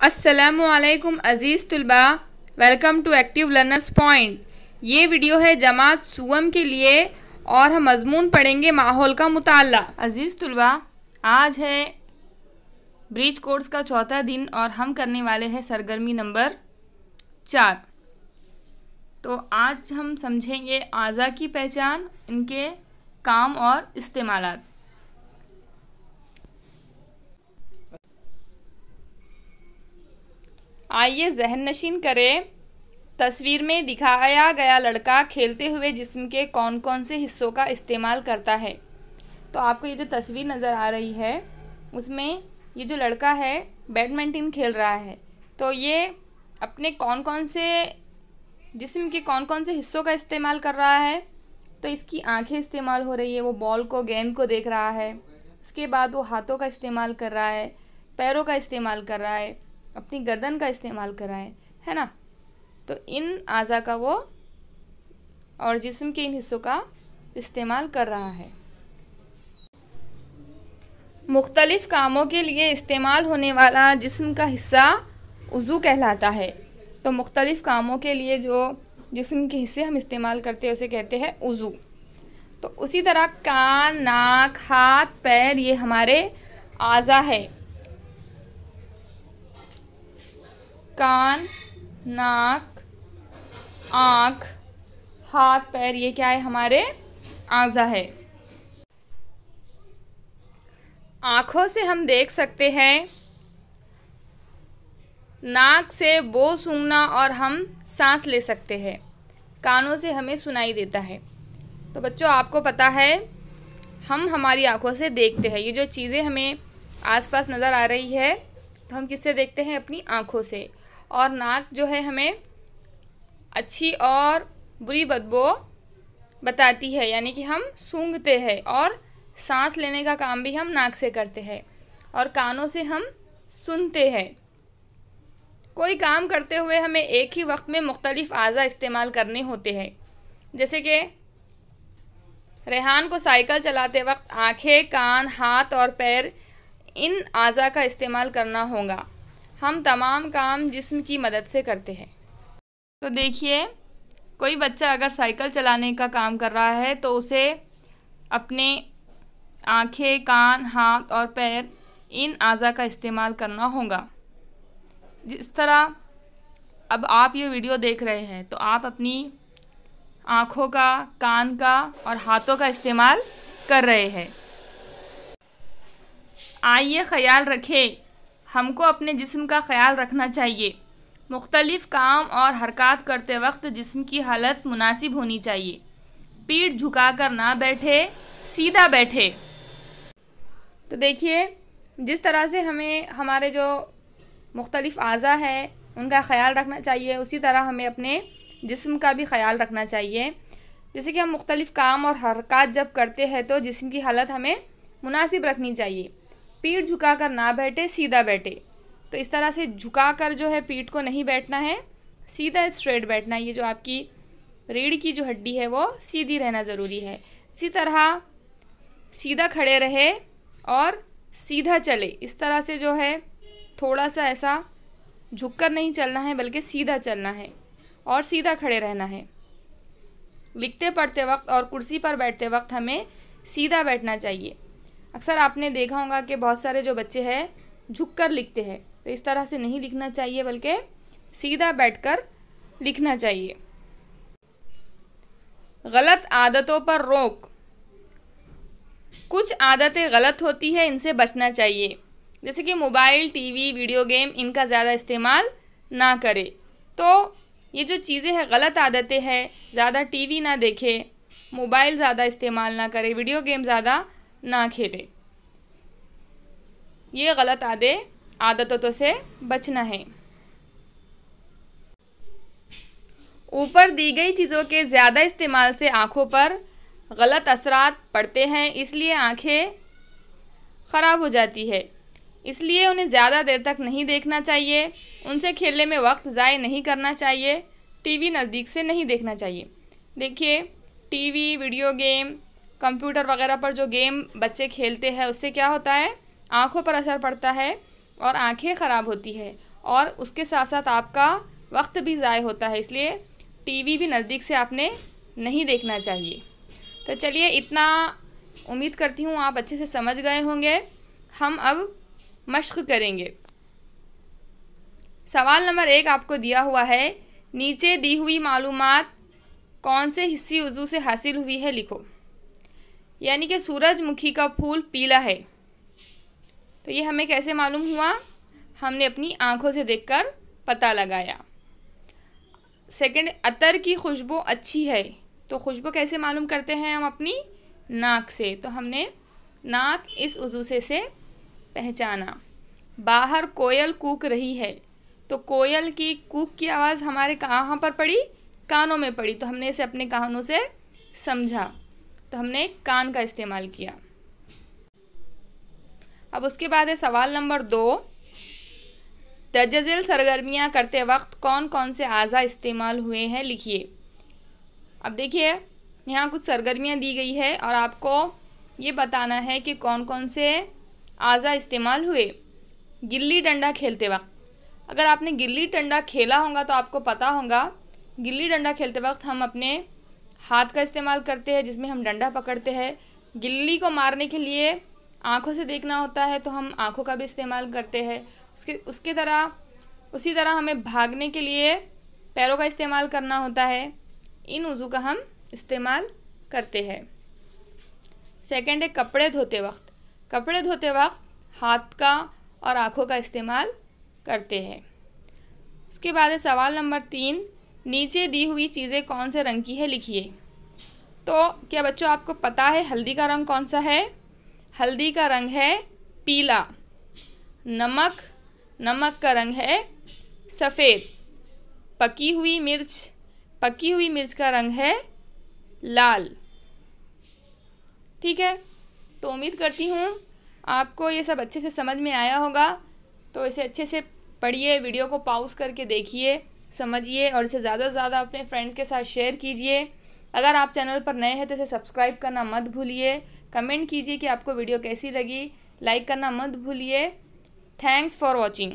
अस्सलामुअलैकुम अज़ीज़ तुलबा, welcome to active learners point. ये वीडियो है जमात सुवम के लिए और हम मज़मून पढ़ेंगे माहौल का मुताला। अज़ीज़ तुलबा, आज है ब्रिज कोर्स का चौथा दिन और हम करने वाले हैं सरगर्मी नंबर 4। तो आज हम समझेंगे आज़ा की पहचान, इनके काम और इस्तेमालात। आइए जहन नशीन करें। तस्वीर में दिखाया गया लड़का खेलते हुए जिस्म के कौन कौन से हिस्सों का इस्तेमाल करता है। तो आपको ये जो तस्वीर नज़र आ रही है उसमें ये जो लड़का है बैडमिंटन खेल रहा है, तो ये अपने कौन कौन से जिस्म के कौन कौन से हिस्सों का इस्तेमाल कर रहा है। तो इसकी आंखें इस्तेमाल हो रही है, वो बॉल को गेंद को देख रहा है। उसके बाद वो हाथों का इस्तेमाल कर रहा है, पैरों का इस्तेमाल कर रहा है, अपनी गर्दन का इस्तेमाल कर रहा है ना। तो इन आज़ा का वो और जिस्म के इन हिस्सों का इस्तेमाल कर रहा है। मुख्तलिफ़ कामों के लिए इस्तेमाल होने वाला जिस्म का हिस्सा उज़ू कहलाता है। तो मुख्तलिफ़ कामों के लिए जो जिस्म के हिस्से हम इस्तेमाल करते हैं उसे कहते हैं उज़ू। तो उसी तरह कान, नाक, हाथ, पैर ये हमारे आज़ा है। कान, नाक, आँख, हाथ, पैर ये क्या है, हमारे आज़ा है। आँखों से हम देख सकते हैं, नाक से बो सूंघना और हम सांस ले सकते हैं, कानों से हमें सुनाई देता है। तो बच्चों, आपको पता है हम हमारी आँखों से देखते हैं। ये जो चीज़ें हमें आसपास नज़र आ रही है तो हम किससे देखते हैं, अपनी आँखों से। और नाक जो है हमें अच्छी और बुरी बदबू बताती है, यानी कि हम सूंघते हैं। और सांस लेने का काम भी हम नाक से करते हैं और कानों से हम सुनते हैं। कोई काम करते हुए हमें एक ही वक्त में मुख्तलिफ आज़ा इस्तेमाल करने होते हैं। जैसे कि रेहान को साइकिल चलाते वक्त आँखें, कान, हाथ और पैर इन आज़ा का इस्तेमाल करना होगा। हम तमाम काम जिस्म की मदद से करते हैं। तो देखिए, कोई बच्चा अगर साइकिल चलाने का काम कर रहा है तो उसे अपने आँखें, कान, हाथ और पैर इन आज़ा का इस्तेमाल करना होगा। जिस तरह अब आप ये वीडियो देख रहे हैं तो आप अपनी आँखों का, कान का और हाथों का इस्तेमाल कर रहे हैं। आइए ख्याल रखें, हमको अपने जिस्म का ख्याल रखना चाहिए। मुख्तलिफ़ काम और हरकत करते वक्त जिस्म की हालत मुनासिब होनी चाहिए। पीठ झुकाकर ना बैठे, सीधा बैठे। तो देखिए, जिस तरह से हमें हमारे जो मुख्तलिफ़ आज़ा है उनका ख्याल रखना चाहिए, उसी तरह हमें अपने जिस्म का भी ख्याल रखना चाहिए। जैसे कि हम मुख्तलिफ़ काम और हरकत जब करते हैं तो जिस्म की हालत हमें मुनासिब रखनी चाहिए। पीठ झुकाकर ना बैठे, सीधा बैठे। तो इस तरह से झुकाकर जो है पीठ को नहीं बैठना है, सीधा स्ट्रेट बैठना है। ये जो आपकी रीढ़ की जो हड्डी है वो सीधी रहना ज़रूरी है। इसी तरह सीधा खड़े रहे और सीधा चले। इस तरह से जो है थोड़ा सा ऐसा झुककर नहीं चलना है बल्कि सीधा चलना है और सीधा खड़े रहना है। लिखते पढ़ते वक्त और कुर्सी पर बैठते वक्त हमें सीधा बैठना चाहिए। अक्सर आपने देखा होगा कि बहुत सारे जो बच्चे हैं झुककर लिखते हैं, तो इस तरह से नहीं लिखना चाहिए बल्कि सीधा बैठकर लिखना चाहिए। गलत आदतों पर रोक। कुछ आदतें गलत होती है, इनसे बचना चाहिए। जैसे कि मोबाइल, टीवी, वीडियो गेम, इनका ज़्यादा इस्तेमाल ना करें। तो ये जो चीज़ें हैं गलत आदतें हैं, ज़्यादा टीवी ना देखें, मोबाइल ज़्यादा इस्तेमाल ना करें, वीडियो गेम ज़्यादा ना खेले। ये गलत आदतों से बचना है। ऊपर दी गई चीज़ों के ज़्यादा इस्तेमाल से आँखों पर गलत असरात पड़ते हैं, इसलिए आँखें ख़राब हो जाती है। इसलिए उन्हें ज़्यादा देर तक नहीं देखना चाहिए। उनसे खेलने में वक्त ज़ाय नहीं करना चाहिए। टीवी नज़दीक से नहीं देखना चाहिए। देखिए, टीवी, वीडियो गेम, कंप्यूटर वगैरह पर जो गेम बच्चे खेलते हैं उससे क्या होता है, आँखों पर असर पड़ता है और आँखें ख़राब होती है और उसके साथ साथ आपका वक्त भी ज़ाय होता है, इसलिए टीवी भी नज़दीक से आपने नहीं देखना चाहिए। तो चलिए, इतना उम्मीद करती हूँ आप अच्छे से समझ गए होंगे। हम अब मश्क करेंगे। सवाल नंबर 1 आपको दिया हुआ है, नीचे दी हुई मालूमात कौन से हिस्सी उज़ू से हासिल हुई है, लिखो। यानी कि सूरजमुखी का फूल पीला है, तो ये हमें कैसे मालूम हुआ? हमने अपनी आंखों से देखकर पता लगाया। सेकंड, अतर की खुशबू अच्छी है, तो खुशबू कैसे मालूम करते हैं हम? अपनी नाक से, तो हमने नाक इस उज़ू से पहचाना। बाहर कोयल कूक रही है, तो कोयल की कूक की आवाज़ हमारे कहाँ पर पड़ी? कानों में पड़ी, तो हमने इसे अपने कानों से समझा, तो हमने कान का इस्तेमाल किया। अब उसके बाद है सवाल नंबर 2, तजज़िल सरगर्मियाँ करते वक्त कौन कौन से आज़ा इस्तेमाल हुए हैं, लिखिए। अब देखिए, यहाँ कुछ सरगर्मियाँ दी गई है और आपको ये बताना है कि कौन कौन से आज़ा इस्तेमाल हुए। गिल्ली डंडा खेलते वक्त, अगर आपने गिल्ली डंडा खेला होगा तो आपको पता होगा, गिल्ली डंडा खेलते वक्त हम अपने हाथ का इस्तेमाल करते हैं, जिसमें हम डंडा पकड़ते हैं। गिल्ली को मारने के लिए आँखों से देखना होता है, तो हम आँखों का भी इस्तेमाल करते हैं। उसी तरह हमें भागने के लिए पैरों का इस्तेमाल करना होता है। इन उज़ू का हम इस्तेमाल करते हैं। सेकंड है कपड़े धोते वक्त। कपड़े धोते वक्त हाथ का और आँखों का इस्तेमाल करते हैं। उसके बाद है सवाल नंबर 3, नीचे दी हुई चीज़ें कौन से रंग की है, लिखिए। तो क्या बच्चों आपको पता है हल्दी का रंग कौन सा है? हल्दी का रंग है पीला। नमक का रंग है सफ़ेद। पकी हुई मिर्च का रंग है लाल। ठीक है, तो उम्मीद करती हूँ आपको ये सब अच्छे से समझ में आया होगा। तो इसे अच्छे से पढ़िए, वीडियो को पॉज करके देखिए, समझिए और इसे ज़्यादा से ज़्यादा अपने फ्रेंड्स के साथ शेयर कीजिए। अगर आप चैनल पर नए हैं तो इसे सब्सक्राइब करना मत भूलिए। कमेंट कीजिए कि आपको वीडियो कैसी लगी, लाइक करना मत भूलिए। Thanks for watching.